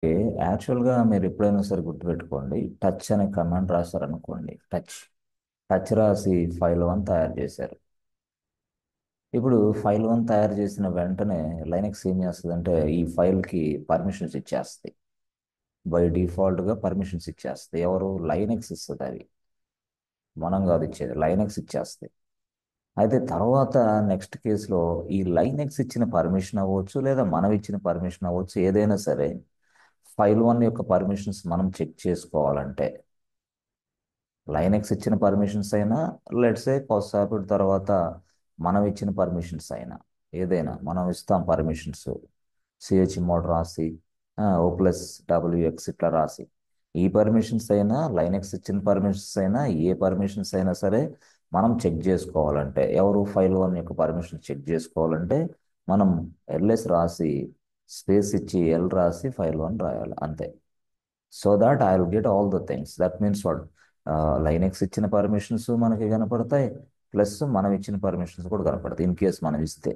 యాక్చువల్గా మీరు ఎప్పుడైనా సరే గుర్తుపెట్టుకోండి, టచ్ అనే కమాండ్ రాశారనుకోండి. టచ్ రాసి ఫైల్ వన్ తయారు చేశారు. ఇప్పుడు ఫైల్ వన్ తయారు చేసిన వెంటనే లైనక్స్ ఏం చేస్తుందంటే ఈ ఫైల్కి పర్మిషన్స్ ఇచ్చేస్తుంది. బై డిఫాల్ట్గా పర్మిషన్స్ ఇచ్చేస్తుంది. ఎవరు? లైనక్స్ ఇస్తుంది. అవి మనం కాదు ఇచ్చేది, లైనక్స్ ఇచ్చేస్తుంది. అయితే తర్వాత నెక్స్ట్ కేసులో ఈ లైనక్స్ ఇచ్చిన పర్మిషన్ అవ్వచ్చు, లేదా మనం ఇచ్చిన పర్మిషన్ అవ్వచ్చు, ఏదైనా సరే ఫైల్ వన్ యొక్క పర్మిషన్స్ మనం చెక్ చేసుకోవాలంటే లైనక్స్ ఇచ్చిన పర్మిషన్స్ అయినా, లెట్స్ సే కొద్దిసేపటి తర్వాత మనం ఇచ్చిన పర్మిషన్స్ అయినా, ఏదైనా మనం ఇస్తాం పర్మిషన్స్. సిహెచ్ మోడ్ రాసి ఓ ప్లస్ డబ్ల్యూఎక్స్ ఇట్లా రాసి ఈ పర్మిషన్స్ అయినా, లైనక్స్ ఇచ్చిన పర్మిషన్స్ అయినా, ఏ పర్మిషన్స్ అయినా సరే మనం చెక్ చేసుకోవాలంటే, ఎవరు? ఫైల్ వన్ యొక్క పర్మిషన్ చెక్ చేసుకోవాలంటే మనం ఎల్ఎస్ రాసి స్పేస్ ఇచ్చి ఎల్ రాసి ఫైల్ వన్ రాయాలి అంతే. So that I will get all the things. That means what? Linux ఇచ్చిన పర్మిషన్స్ మనకి కనపడతాయి, ప్లస్ మనం ఇచ్చిన పర్మిషన్స్ కూడా కనపడతాయి. ఇన్ కేస్ మనం ఇస్తే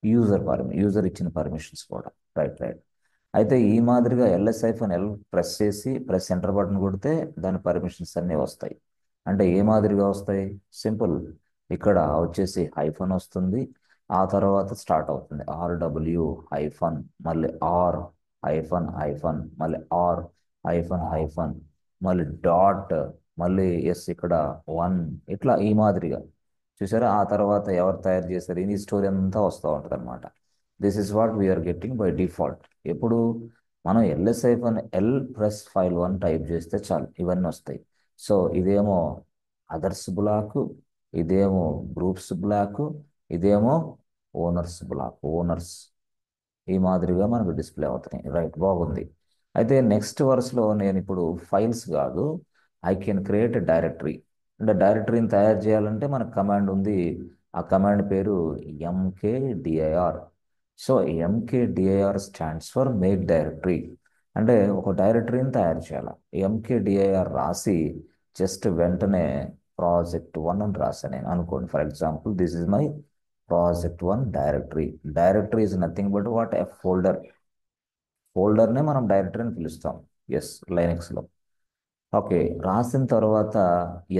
యూజర్ ఇచ్చిన పర్మిషన్స్ కూడా. Right right. అయితే ఈ మాదిరిగా ఎల్ ప్రెస్ చేసి ఎంటర్ బటన్ కొడితే దాని పర్మిషన్స్ అన్నీ వస్తాయి. అంటే ఏ మాదిరిగా వస్తాయి? సింపుల్. ఇక్కడ వచ్చేసి హైఫన్ వస్తుంది, ఆ తర్వాత స్టార్ట్ అవుతుంది ఆర్డబ్ల్యూ హైఫన్, మళ్ళీ ఆర్ హైఫన్ హైఫన్, మళ్ళీ ఆర్ హైఫన్ హైఫన్, మళ్ళీ డాట్, మళ్ళీ ఎస్ ఇక్కడ వన్, ఇట్లా ఈ మాదిరిగా చూసారా. ఆ తర్వాత ఎవరు తయారు చేశారు ఈ స్టోరీ అంతా వస్తూ ఉంటుంది అనమాట. This is what we're getting by default. ఎప్పుడు మనం LS hyphen L plus file one type చేస్తే చాలు ఇవన్నీ వస్తాయి. సో ఇదేమో అదర్స్ బ్లాక్, ఇదేమో గ్రూప్స్ బ్లాక్, ఇదేమో ఓనర్స్ ఈ మాదిరిగా మనకు డిస్ప్లే అవుతున్నాయి. రైట్, బాగుంది. అయితే నెక్స్ట్ వర్స్లో నేను ఇప్పుడు ఫైల్స్ కాదు, I can create a directory. అంటే డైరెక్టరీని తయారు చేయాలంటే మనకు కమాండ్ ఉంది. ఆ కమాండ్ పేరు mkdir. So mkdir stands for make directory. అంటే ఒక డైరెక్టరీని తయారు చేయాలి. ఎంకేడిఐఆర్ రాసి జస్ట్ వెంటనే ప్రాజెక్ట్ వన్ అని రాశాను నేను అనుకోండి. For example this is my project one directory. Directory is nothing but what? A folder. ఫోల్డర్నే మనం డైరెక్టరీ అని పిలుస్తాం. ఎస్, లైనక్స్లో. ఓకే, రాసిన తర్వాత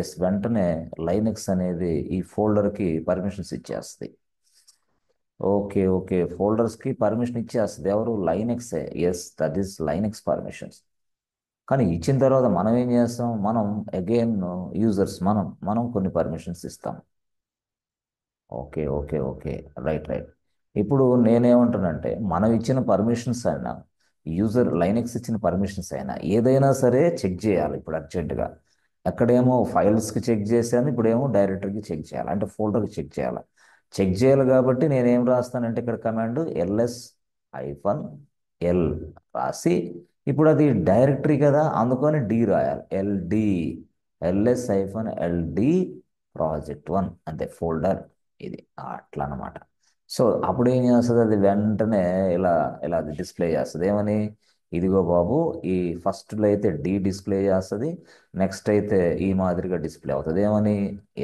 ఎస్ వెంటనే లైనక్స్ అనేది ఈ ఫోల్డర్కి పర్మిషన్స్ ఇచ్చేస్తుంది. ఓకే ఓకే, ఫోల్డర్స్కి పర్మిషన్ ఇచ్చేస్తుంది. ఎవరు? లైనక్సే. Yes, that is Linux permissions. కానీ ఇచ్చిన తర్వాత మనం ఏం చేస్తాం? మనం అగైన్ యూజర్స్, మనం కొన్ని పర్మిషన్స్ ఇస్తాం. Okay okay okay, right right. ఇప్పుడు నేనేమంటానంటే మనం ఇచ్చిన పర్మిషన్స్ అయినా, యూజర్ లైనక్స్ ఇచ్చిన పర్మిషన్స్ అయినా ఏదైనా సరే చెక్ చేయాలి ఇప్పుడు అర్జెంటుగా. అక్కడేమో ఫైల్స్కి చెక్ చేశాను, ఇప్పుడేమో డైరెక్టరీకి చెక్ చేయాలి, అంటే ఫోల్డర్కి చెక్ చేయాలి. చెక్ చేయాలి కాబట్టి నేనేం రాస్తానంటే ఇక్కడ కమాండ్ ఎల్ఎస్ ఐఫన్ ఎల్ రాసి, ఇప్పుడు అది డైరెక్టరీ కదా అందుకని డి రాయాలి. LD, LS hyphen LD project one, అంతే ఫోల్డర్ ఇది. అట్లా అన్నమాట. సో అప్పుడు ఏం చేస్తుంది అది? వెంటనే ఇలా ఇలా డిస్ప్లే చేస్తుంది. ఏమని? ఇదిగో బాబు, ఈ ఫస్ట్లో అయితే డి డిస్ప్లే చేస్తుంది, నెక్స్ట్ అయితే ఈ మాదిరిగా డిస్ప్లే అవుతుంది. ఏమని?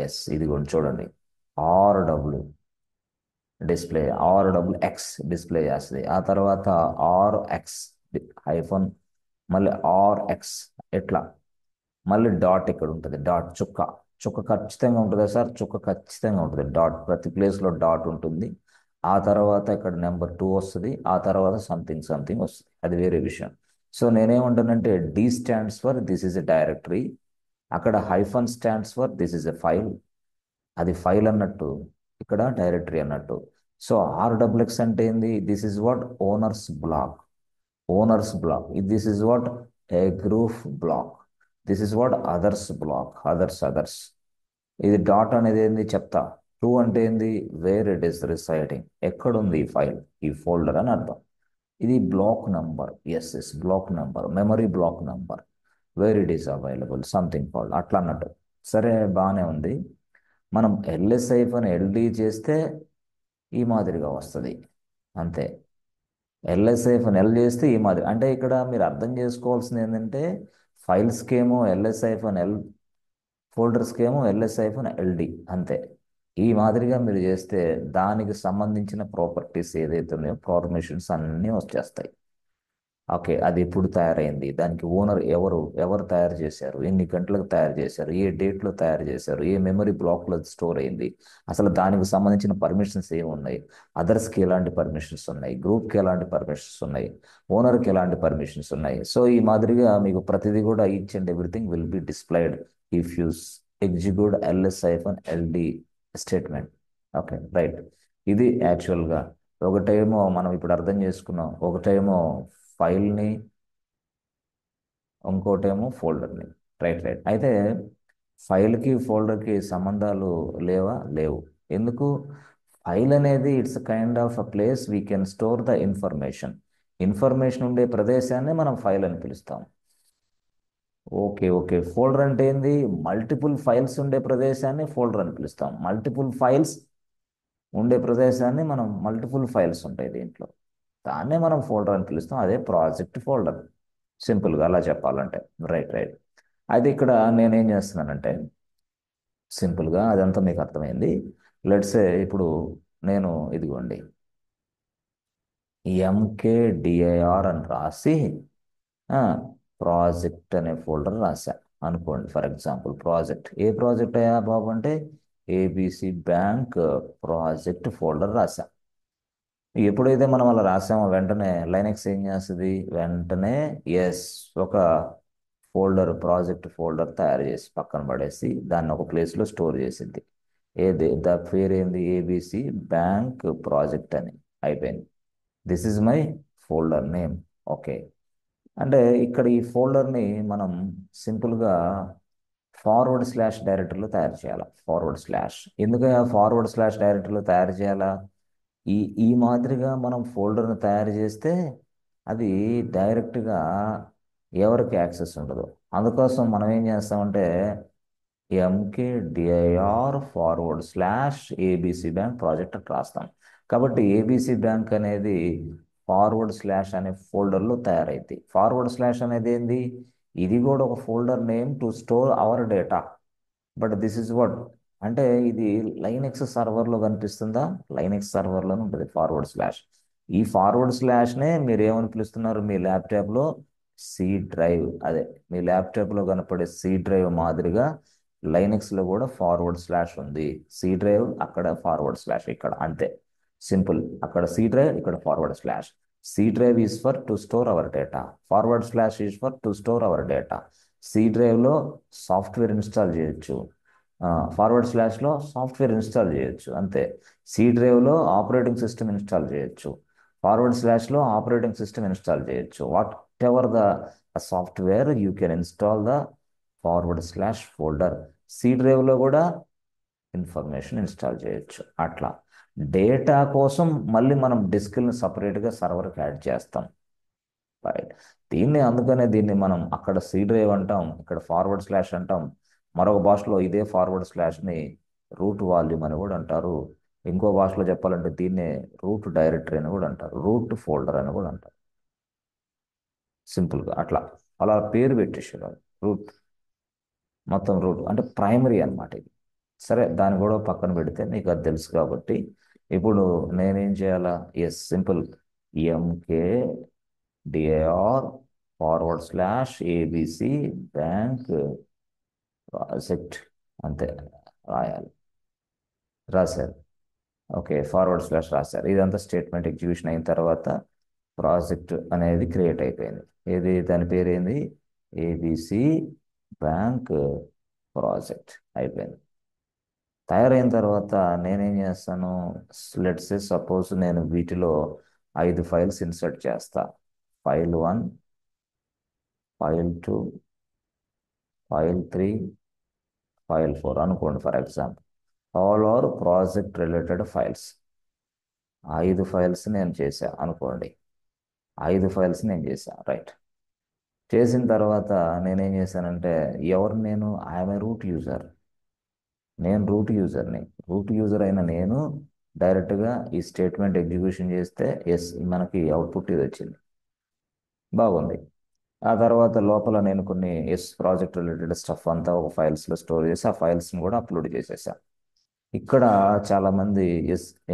ఎస్, ఇదిగోండి చూడండి, ఆర్డబ్ల్యూ డిస్ప్లే, ఆర్డబ్ల్యూఎక్స్ డిస్ప్లే చేస్తుంది. ఆ తర్వాత ఆర్ఎక్స్ హైఫన్, మళ్ళీ ఆర్ఎక్స్ ఇట్లా, మళ్ళీ డాట్ ఇక్కడ ఉంటుంది. డాట్ చుక్క, చుక్క ఖచ్చితంగా ఉంటుందా సార్? చుక్క ఖచ్చితంగా ఉంటుంది. డాట్ ప్రతి ప్లేస్లో డాట్ ఉంటుంది. ఆ తర్వాత ఇక్కడ నెంబర్ టూ వస్తుంది, ఆ తర్వాత సంథింగ్ సంథింగ్ వస్తుంది, అది వేరే విషయం. సో నేనేమంటానంటే D stands for this is a directory, అక్కడ hyphen stands for this is a file, అది ఫైల్ అన్నట్టు, ఇక్కడ డైరెక్టరీ అన్నట్టు. సో ఆర్డబ్ల్యూఎక్స్ అంటే ఏంది? This is what? Owners block. Owners block. This is what? A group block. This is what? Others block. Others. ఇది dot అనేది ఏంది చెప్తా. టూ అంటే ఏంది? వేర్ ఇట్ ఈస్ రిసైడింగ్, ఎక్కడుంది ఈ ఫైల్, ఈ ఫోల్డర్ అని అర్థం. ఇది block number. Yes block number, memory block number, where it is available something called, అట్లా అన్నట్టు. సరే, బాగానే ఉంది. మనం ఎల్ఎస్ఐఫ్ అని ఎల్డి చేస్తే ఈ మాదిరిగా వస్తుంది అంతే. ఎల్ఎస్ఐఫ్ అని ఎల్ చేస్తే ఈ మాదిరి. అంటే ఇక్కడ మీరు అర్థం చేసుకోవాల్సింది ఏంటంటే ఫైల్స్కి ఏమో ఎల్ఎస్ఐఫ్ అని ఎల్, ఫోల్డర్స్కి ఏమో ఎల్ఎస్ఐఫ్ అని ఎల్డి అంతే. ఈ మాదిరిగా మీరు చేస్తే దానికి సంబంధించిన ప్రాపర్టీస్ ఏదైతే ఉన్నాయో పర్మిషన్స్ అన్నీ వచ్చేస్తాయి. ఓకే, అది ఎప్పుడు తయారైంది, దానికి ఓనర్ ఎవరు, ఎవరు తయారు చేశారు, ఎన్ని గంటలకు తయారు చేశారు, ఏ డేట్లో తయారు చేశారు, ఏ మెమరీ బ్లాక్లో స్టోర్ అయింది, అసలు దానికి సంబంధించిన పర్మిషన్స్ ఏమి ఉన్నాయి, అదర్స్కి ఎలాంటి పర్మిషన్స్ ఉన్నాయి, గ్రూప్కి ఎలాంటి పర్మిషన్స్ ఉన్నాయి, ఓనర్కి ఎలాంటి పర్మిషన్స్ ఉన్నాయి. సో ఈ మాదిరిగా మీకు ప్రతిదీ కూడా each and everything will be displayed if you execute ls-ld statement. Okay, right. ఇది యాక్చువల్గా ఒకటేమో మనం ఇప్పుడు అర్థం చేసుకున్నాం, ఒకటేమో ఫైల్ని, ఇంకోటేమో ఫోల్డర్ని. Right right. అయితే ఫైల్కి ఫోల్డర్కి సంబంధాలు లేవా? లేవు. ఎందుకు? ఫైల్ అనేది it's kind of a place we can store the information. Information ఉండే ప్రదేశాన్ని మనం ఫైల్ అని పిలుస్తాం. Okay okay. ఫోల్డర్ అంటే ఏంది? మల్టిపుల్ ఫైల్స్ ఉండే ప్రదేశాన్ని ఫోల్డర్ అని పిలుస్తాం. మల్టిపుల్ ఫైల్స్ ఉండే ప్రదేశాన్ని మనం, మల్టిపుల్ ఫైల్స్ ఉంటాయి దీంట్లో, దాన్నే మనం ఫోల్డర్ అని పిలుస్తాం. అదే ప్రాజెక్ట్ ఫోల్డర్, సింపుల్గా అలా చెప్పాలంటే. Right right. అయితే ఇక్కడ నేనేం చేస్తున్నానంటే, సింపుల్గా అదంతా మీకు అర్థమైంది. లెట్సే ఇప్పుడు నేను ఇదిగోండి ఎంకేడిఐఆర్ అని రాసి ప్రాజెక్ట్ అనే ఫోల్డర్ రాశా అనుకోండి. For example project, A project అయ్యా బాబు అంటే ఏబిసి బ్యాంక్ ప్రాజెక్ట్ ఫోల్డర్ రాశా. ఎప్పుడైతే మనం అలా రాసామో వెంటనే లైనక్స్ ఏం చేస్తుంది, వెంటనే ఎస్ ఒక ఫోల్డర్, ప్రాజెక్ట్ ఫోల్డర్ తయారు చేసి పక్కన పడేసి దాన్ని ఒక ప్లేస్లో స్టోర్ చేసింది. ఏది దా పేరు ఏంది? ఏబిసి బ్యాంక్ ప్రాజెక్ట్ అని అయిపోయింది. This is my folder name. Okay. అంటే ఇక్కడ ఈ ఫోల్డర్ని మనం సింపుల్గా ఫార్వర్డ్ స్లాష్ డైరెక్టరీలో తయారు చేయాలి. ఫార్వర్డ్ స్లాష్ ఎందుకని ఫార్వర్డ్ స్లాష్ డైరెక్టరీలో తయారు చేయాలా? ఈ ఈ మాదిరిగా మనం ఫోల్డర్ను తయారు చేస్తే అది డైరెక్ట్గా ఎవరికి యాక్సెస్ ఉండదు. అందుకోసం మనం ఏం చేస్తామంటే MKDIR forward slash ABC bank project అని రాస్తాం. కాబట్టి ఏబిసి బ్యాంక్ అనేది ఫార్వర్డ్ స్లాష్ అనే ఫోల్డర్లో తయారైంది. ఫార్వర్డ్ స్లాష్ అనేది ఏంది? ఇది కూడా ఒక folder name to store our data. But this is what అంటే ఇది లైనెక్స్ సర్వర్లో కనిపిస్తుందా? లైనెక్స్ సర్వర్లోనే ఉంటుంది ఫార్వర్డ్ స్లాష్. ఈ ఫార్వర్డ్ స్లాష్నే మీరు ఏమని పిలుస్తున్నారు మీ ల్యాప్టాప్లో? C drive. అదే మీ ల్యాప్టాప్లో కనపడే సి డ్రైవ్ మాదిరిగా లైనెక్స్లో కూడా ఫార్వర్డ్ స్లాష్ ఉంది. సి డ్రైవ్ అక్కడ, ఫార్వర్డ్ స్లాష్ ఇక్కడ, అంతే సింపుల్. అక్కడ సి డ్రైవ్, ఇక్కడ forward slash. C drive is for to store our data, forward slash is for to store our data. C డ్రైవ్లో సాఫ్ట్వేర్ ఇన్స్టాల్ చేయొచ్చు, ఫార్వర్డ్ స్లాష్లో software install చేయొచ్చు, అంతే. సి డ్రైవ్లో ఆపరేటింగ్ సిస్టమ్ ఇన్స్టాల్ చేయొచ్చు, forward స్లాష్లో operating system install చేయొచ్చు. Whatever the software you can install the forward slash folder. C డ్రైవ్లో కూడా ఇన్ఫర్మేషన్ ఇన్స్టాల్ చేయొచ్చు. అట్లా డేటా కోసం మళ్ళీ మనం డిస్క్ని సపరేట్గా సర్వర్కి యాడ్ చేస్తాం. రైట్. అందుకనే దీన్ని మనం అక్కడ సి డ్రైవ్ అంటాం, ఇక్కడ ఫార్వర్డ్ స్లాష్ అంటాం. మరొక భాషలో ఇదే ఫార్వర్డ్ స్లాష్ని రూట్ వాల్యూమ్ అని కూడా అంటారు. ఇంకో భాషలో చెప్పాలంటే దీన్నే రూట్ డైరెక్టరీ అని కూడా అంటారు, రూట్ ఫోల్డర్ అని కూడా అంటారు. సింపుల్గా అట్లా అలా పేరు పెట్టేసారు. రూట్, మొత్తం రూట్ అంటే ప్రైమరీ అన్నమాట ఇది. సరే, దాన్ని కూడా పక్కన పెడితే మీకు అది తెలుసు కాబట్టి ఇప్పుడు నేనేం చేయాలా? Yes, simple. MK DIR forward slash ABC bank project, అంతే రాయాలి. రాశారు. ఓకే, ఫార్వర్డ్ స్లాష్ రాశారు. ఇదంతా స్టేట్మెంట్ ఎగ్జిక్యూషన్ అయిన తర్వాత ప్రాజెక్ట్ అనేది క్రియేట్ అయిపోయింది. ఏది దాని పేరు ఏంది? ఏబిసి బ్యాంక్ ప్రాజెక్ట్ అయిపోయింది. తయారైన తర్వాత నేనేం చేస్తాను? లెట్స్ సపోజ్ నేను వీటిలో 5 ఫైల్స్ ఇన్సర్ట్ చేస్తా. ఫైల్ 1, ఫైల్ 2, ఫైల్ 3, ఫైల్ 4 అనుకోండి for example. All are project related files. 5 files నేను చేశా అనుకోండి. 5 ఫైల్స్ నేను చేశా. రైట్. చేసిన తర్వాత నేనేం చేశానంటే, నేను ఐఎమ్ ఏ రూట్ యూజర్. నేను రూట్ యూజర్ని. రూట్ యూజర్ అయిన నేను డైరెక్ట్గా ఈ స్టేట్మెంట్ ఎగ్జిక్యూషన్ చేస్తే ఎస్, మనకి అవుట్పుట్ ఇది వచ్చింది. బాగుంది. ఆ తర్వాత లోపల నేను కొన్ని ప్రాజెక్ట్ రిలేటెడ్ స్టఫ్ అంతా ఒక ఫైల్స్లో స్టోర్ చేసి ఆ ఫైల్స్ని కూడా అప్లోడ్ చేసేసా. ఇక్కడ చాలామంది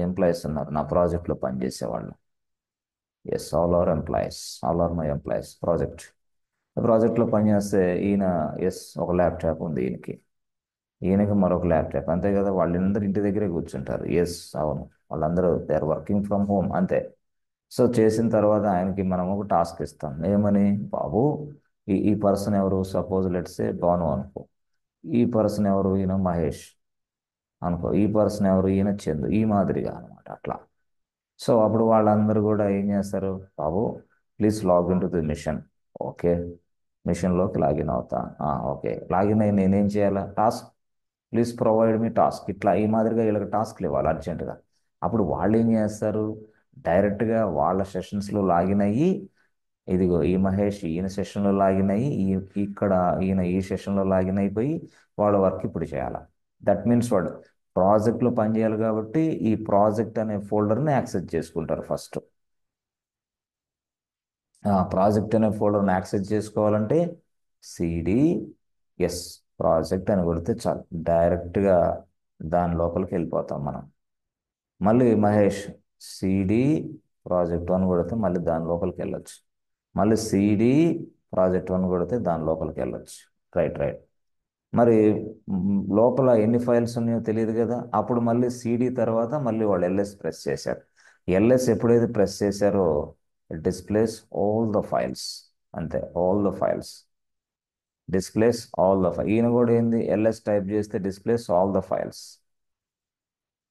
ఎంప్లాయీస్ ఉన్నారు నా ప్రాజెక్ట్లో పనిచేసే వాళ్ళు. Yes, all are my employees ప్రాజెక్ట్లో పనిచేస్తే ఈయన, ఎస్, ఒక ల్యాప్టాప్ ఉంది ఈయనకి మరొక ల్యాప్టాప్, అంతే కదా. వాళ్ళందరూ ఇంటి దగ్గరే కూర్చుంటారు. ఎస్, అవును, వాళ్ళందరూ they are working from home, అంతే. సో చేసిన తర్వాత ఆయనకి మనం ఒక టాస్క్ ఇస్తాం, ఏమని, బాబు, ఈ పర్సన్ ఎవరు, సపోజ్ లెట్స్ సే భాను అనుకో, ఈ పర్సన్ ఎవరు, ఈయన మహేష్ అనుకో, ఈ పర్సన్ ఎవరు, ఈయన చందు, ఈ మాదిరిగా అనమాట అట్లా. సో అప్పుడు వాళ్ళందరూ కూడా ఏం చేస్తారు, బాబు, please login to the machine. Okay, మిషన్లోకి లాగిన్ అవుతా. ఓకే, లాగిన్ అయ్యి నేనేం చేయాలా, task, please provide me task, ఇట్లా ఈ మాదిరిగా వీళ్ళకి టాస్క్లు ఇవ్వాలి అర్జెంటుగా. అప్పుడు వాళ్ళు ఏం చేస్తారు, డైరెక్ట్గా వాళ్ళ సెషన్స్లో లాగిన్ అయ్యి, ఇదిగో ఈ మహేష్ ఈయన సెషన్లో లాగిన్ అయ్యి, ఇక్కడ ఈయన ఈ సెషన్లో లాగిన్ అయిపోయి వాళ్ళ వర్క్ ఇప్పుడు చేయాలి. దట్ మీన్స్ వాడు ప్రాజెక్ట్లో పనిచేయాలి కాబట్టి ఈ ప్రాజెక్ట్ అనే ఫోల్డర్ని యాక్సెస్ చేసుకుంటారు ఫస్ట్. ఆ ప్రాజెక్ట్ అనే ఫోల్డర్ని యాక్సెస్ చేసుకోవాలంటే సిడి, ఎస్, ప్రాజెక్ట్ అని కొడితే చాలు, డైరెక్ట్గా దాని లోపలికి వెళ్ళిపోతాం మనం. మళ్ళీ మహేష్ సిడి ప్రాజెక్ట్ వన్ కొడితే మళ్ళీ దాని లోపలికి వెళ్ళొచ్చు. మళ్ళీ సిడి ప్రాజెక్ట్ వన్ కొడితే దాని లోపలికి వెళ్ళొచ్చు. Right, right. మరి లోపల ఎన్ని ఫైల్స్ ఉన్నాయో తెలియదు కదా, అప్పుడు మళ్ళీ సిడి తర్వాత మళ్ళీ వాళ్ళు ఎల్ఎస్ ప్రెస్ చేశారు. ఎల్ఎస్ ఎప్పుడైతే ప్రెస్ చేశారో డిస్ప్లేస్ ఆల్ ద ఫైల్స్, అంతే, all the files, displays all the file. ఈయన కూడా ఏంది, ఎల్ఎస్ టైప్ చేస్తే డిస్ప్లేస్ ఆల్ ద ఫైల్స్.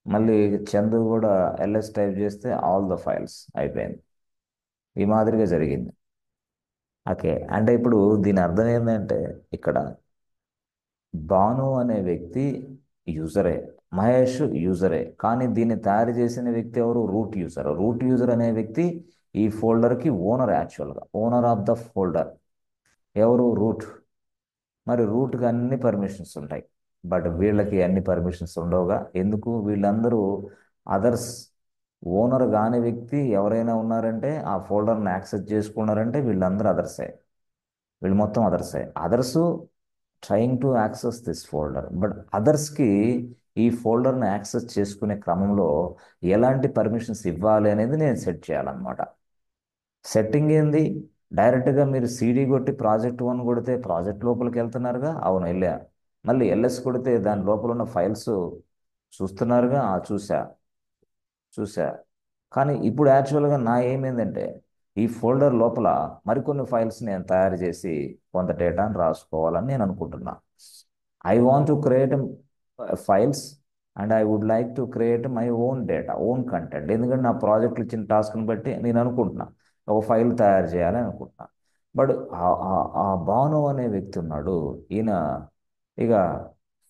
మళ్ళీ చందు కూడా ఎల్ఎస్ టైప్ చేస్తే ఆల్ ద ఫైల్స్, అయిపోయింది. ఈ మాదిరిగా జరిగింది. ఓకే, అంటే ఇప్పుడు దీని అర్థం ఏంటంటే ఇక్కడ భాను అనే వ్యక్తి యూజరే, మహేష్ యూజరే, కానీ దీన్ని తయారు చేసిన వ్యక్తి ఎవరు, రూట్ యూజర్ అనే వ్యక్తి ఈ ఫోల్డర్కి ఓనర్, యాక్చువల్గా ఓనర్ ఆఫ్ ద ఫోల్డర్ ఎవరు, రూట్. మరి రూట్కి అన్ని పర్మిషన్స్ ఉంటాయి, బట్ వీళ్ళకి అన్ని పర్మిషన్స్ ఉండవుగా. ఎందుకు, వీళ్ళందరూ అదర్స్. ఓనర్ కాని వ్యక్తి ఎవరైనా ఉన్నారంటే ఆ ఫోల్డర్ని యాక్సెస్ చేసుకున్నారంటే వీళ్ళందరూ అదర్సే, వీళ్ళు మొత్తం అదర్సే. Others trying to access this folder, but అదర్స్కి ఈ ఫోల్డర్ని యాక్సెస్ చేసుకునే క్రమంలో ఎలాంటి పర్మిషన్స్ ఇవ్వాలి అనేది నేను సెట్ చేయాలన్నమాట. సెట్టింగ్ ఏంది, డైరెక్ట్గా మీరు సిడి కొట్టి ప్రాజెక్ట్ వన్ కొడితే ప్రాజెక్ట్ లోపలికి వెళ్తున్నారుగా, అవును వెళ్ళా. మళ్ళీ ఎల్ఎస్ కొడితే దాని లోపల ఉన్న ఫైల్స్ చూస్తున్నారుగా, చూసా, చూసా. కానీ ఇప్పుడు యాక్చువల్గా నా ఏమైందంటే ఈ ఫోల్డర్ లోపల మరికొన్ని ఫైల్స్ నేను తయారు చేసి కొంత డేటాను రాసుకోవాలని నేను అనుకుంటున్నా. I want to create files and I would like to create my own data, own content. ఎందుకంటే నా ప్రాజెక్టులు ఇచ్చిన టాస్క్ని బట్టి నేను అనుకుంటున్నా ఒక ఫైల్ తయారు చేయాలని అనుకుంటున్నా. బట్ ఆ భాను అనే వ్యక్తి ఉన్నాడు, ఈయన ఇక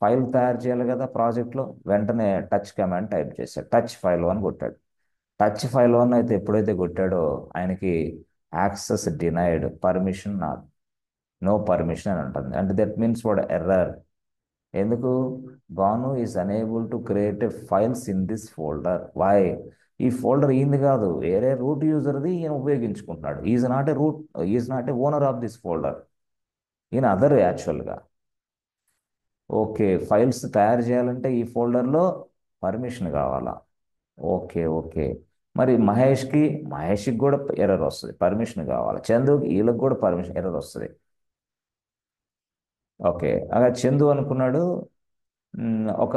ఫైల్ తయారు చేయాలి కదా ప్రాజెక్ట్లో, వెంటనే టచ్ కమాండ్ టైప్ చేశాడు, టచ్ ఫైల్ అని కొట్టాడు. టచ్ ఫైల్ వన్ అయితే ఎప్పుడైతే కొట్టాడో ఆయనకి access denied, permission not, no permission అని ఉంటుంది. అంటే దట్ మీన్స్ వాడు ఎర్రర్. ఎందుకు, Bhanu is unable to create files in this folder. Why, ఈ ఫోల్డర్ ఈయనది కాదు, వేరే రూట్ యూజర్ది, ఈయన ఉపయోగించుకుంటున్నాడు. Is not a owner of this folder, ఈయన అదర్ యాక్చువల్గా. ఓకే, ఫైల్స్ తయారు చేయాలంటే ఈ ఫోల్డర్లో పర్మిషన్ కావాలా. Okay, okay. మరి మహేష్కి కూడా ఎర్రర్ వస్తుంది, పర్మిషన్ కావాలి. చందుకి, వీళ్ళకి కూడా పర్మిషన్ ఎర్రర్ వస్తుంది. ఓకే, అలా చందు అనుకున్నాడు, ఒక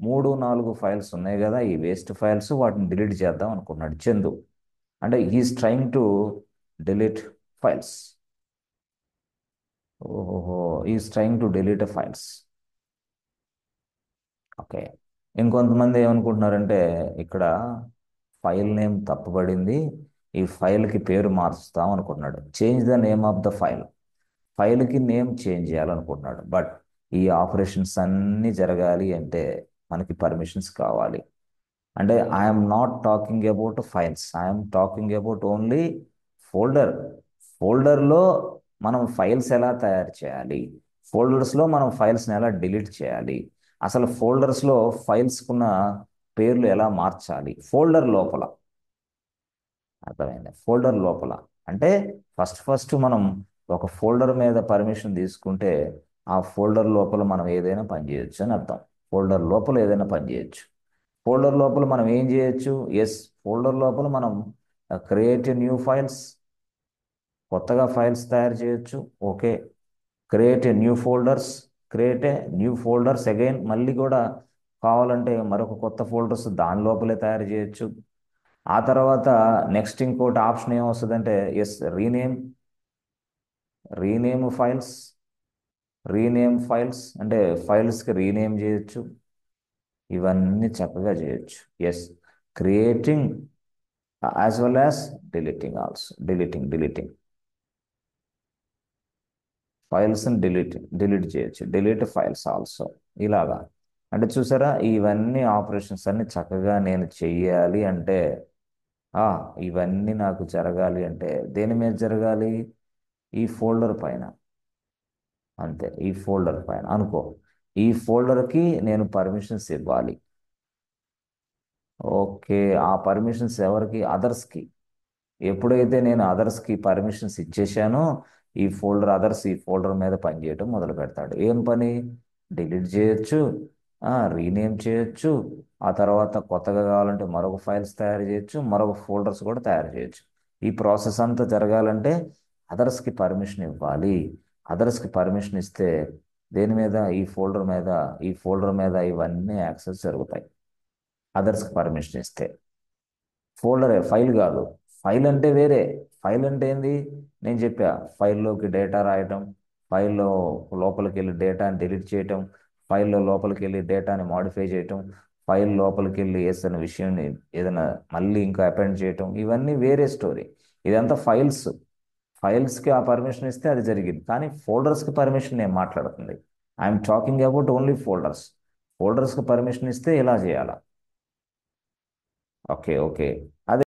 3-4 ఫైల్స్ ఉన్నాయి కదా ఈ వేస్ట్ ఫైల్స్, వాటిని డిలీట్ చేద్దాం అనుకున్నాడు చందు. అంటే he's trying to delete files. ఓహో, is trying to delete files. Okay, ఇంకొంతమంది ఏమనుకుంటున్నారంటే ఇక్కడ ఫైల్ నేమ్ తప్పుపడింది, ఈ ఫైల్కి పేరు మార్చుతాం అనుకుంటున్నాడు. Change the name of the file, ఫైల్కి నేమ్ చేంజ్ చేయాలనుకుంటున్నాడు. బట్ ఈ ఆపరేషన్స్ అన్నీ జరగాలి అంటే మనకి పర్మిషన్స్ కావాలి. అంటే I'm not talking about files, I'm talking about only folder. ఫోల్డర్లో మనం ఫైల్స్ ఎలా తయారు చేయాలి, ఫోల్డర్స్లో మనం ఫైల్స్ని ఎలా డిలీట్ చేయాలి, అసలు ఫోల్డర్స్లో ఫైల్స్కున్న పేర్లు ఎలా మార్చాలి ఫోల్డర్ లోపల. అర్థమైంది, ఫోల్డర్ లోపల అంటే ఫస్ట్ మనం ఒక ఫోల్డర్ మీద పర్మిషన్ తీసుకుంటే ఆ ఫోల్డర్ లోపల మనం ఏదైనా పని చేయొచ్చు అని అర్థం. ఫోల్డర్ లోపల ఏదైనా పని చేయొచ్చు. ఫోల్డర్ లోపల మనం ఏం చేయొచ్చు, ఎస్, ఫోల్డర్ లోపల మనం క్రియేట్ న్యూ ఫైల్స్, కొత్తగా ఫైల్స్ తయారు చేయొచ్చు. Okay. Create a new folders, create a new folders again, మళ్ళీ కూడా కావాలంటే మరొక కొత్త ఫోల్డర్స్ దాని లోపలే తయారు చేయొచ్చు. ఆ తర్వాత నెక్స్ట్ ఇంకోటి ఆప్షన్ ఏమొస్తుందంటే yes rename, rename files, rename files అంటే ఫైల్స్కి రీనేమ్ చేయొచ్చు. ఇవన్నీ చక్కగా చేయొచ్చు. Yes, creating as well as deleting also, deleting ఫైల్స్ని డిలీట్ చేయొచ్చు, డిలీట్ ఫైల్స్ ఆల్సో. ఇలాగా అంటే చూసారా, ఇవన్నీ ఆపరేషన్స్ అన్ని చక్కగా నేను చెయ్యాలి అంటే ఆ ఇవన్నీ నాకు జరగాలి అంటే దేని మీద జరగాలి? ఈ ఫోల్డర్ పైన. అంతే, ఈ ఫోల్డర్ పైన అనుకో. ఈ ఫోల్డర్కి నేను పర్మిషన్స్ ఇవ్వాలి. ఓకే. ఆ పర్మిషన్స్ ఎవరికి? అదర్స్కి. ఎప్పుడైతే నేను అదర్స్కి పర్మిషన్స్ ఇచ్చేసానో ఈ ఫోల్డర్ మీద పనిచేయటం మొదలు పెడతాడు. ఏం పని? డిలీట్ చేయొచ్చు, రీనేమ్ చేయొచ్చు, ఆ తర్వాత కొత్తగా కావాలంటే మరొక ఫైల్స్ తయారు చేయొచ్చు, మరొక ఫోల్డర్స్ కూడా తయారు చేయొచ్చు. ఈ ప్రాసెస్ అంతా జరగాలంటే అదర్స్కి పర్మిషన్ ఇవ్వాలి. అదర్స్కి పర్మిషన్ ఇస్తే దేని మీద? ఈ ఫోల్డర్ మీద ఇవన్నీ యాక్సెస్ జరుగుతాయి అదర్స్కి పర్మిషన్ ఇస్తే. ఫోల్డరే, ఫైల్ కాదు. ఫైల్ అంటే వేరే. ఫైల్ అంటే ఏంది? నేను చెప్పా, ఫైల్లోకి డేటా రాయటం, ఫైల్లో లోపలికి వెళ్ళి డేటాని డిలీట్ చేయటం, ఫైల్లో లోపలికి వెళ్ళి డేటాని మాడిఫై చేయటం, ఫైల్ లోపలికి వెళ్ళి వేసిన విషయాన్ని ఏదైనా మళ్ళీ ఇంకా అపెండ్ చేయటం, ఇవన్నీ వేరే స్టోరీ. ఇదంతా ఫైల్స్. ఫైల్స్కి ఆ పర్మిషన్ ఇస్తే అది జరిగింది. కానీ ఫోల్డర్స్కి పర్మిషన్ నేను మాట్లాడుతుంది. I'm talking about only folders. ఫోల్డర్స్కి పర్మిషన్ ఇస్తే ఇలా చేయాలా? Okay, okay.